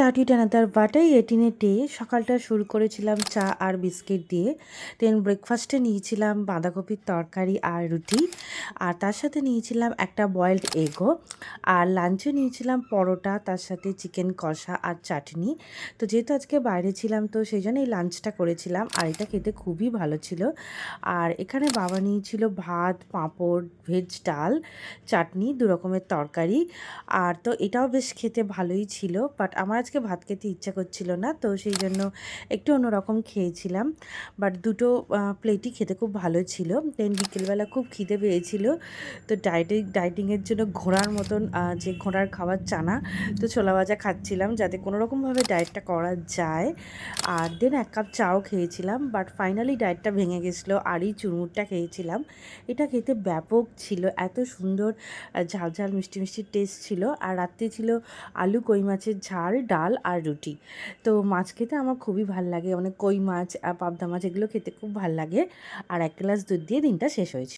Start it another বাটাই 18 day. সকালটা শুরু করেছিলাম চা আর বিস্কিট দিয়ে। দেন ব্রেকফাস্টে নিয়েছিলাম বাঁধাকপির তরকারি আর রুটি, আর তার সাথে নিয়েছিলাম একটা বয়েলড এগও। আর লাঞ্চে নিয়েছিলাম পরোটা, তার সাথে চিকেন কষা আর চাটনি। তো যেহেতু আজকে বাইরে ছিলাম, তো সেই জন্য এই লাঞ্চটা করেছিলাম, আর এটা খেতে খুবই ভালো ছিল। আর এখানে বাবা নিয়েছিল ভাত, পাঁপড়, ভেজ ডাল, চাটনি, দু রকমের তরকারি। আর তো এটাও বেশ খেতে ভালোই ছিল, বাট আমার আজকে ভাত খেতে ইচ্ছা করছিল না, তো সেই জন্য একটু অন্যরকম খেয়েছিলাম। বাট দুটো প্লেটই খেতে খুব ভালো ছিল। দেন বিকেলবেলা খুব খিদে পেয়েছিল, তো ডাইটিংয়ের জন্য ঘোড়ার মতন, যে ঘোড়ার খাবার চানা, তো ছোলা ভাজা খাচ্ছিলাম যাতে কোনো রকমভাবে ডায়েটটা করা যায়। আর দেন 1 কাপ চাও খেয়েছিলাম, বাট ফাইনালি ডায়েটটা ভেঙে গেছিলো, আর এই চুরমুরটা খেয়েছিলাম। এটা খেতে ব্যাপক ছিল, এত সুন্দর ঝাল ঝাল মিষ্টি মিষ্টি টেস্ট ছিল। আর রাত্রে ছিল আলু কই মাছের ঝাল, ডাল আর রুটি। তো মাছ খেতে আমার খুবই ভাল লাগে, মানে কই মাছ, পাবদা মাছ, এগুলো খেতে খুব ভাল লাগে। আর 1 গ্লাস দুধ দিয়ে দিনটা শেষ হয়েছে।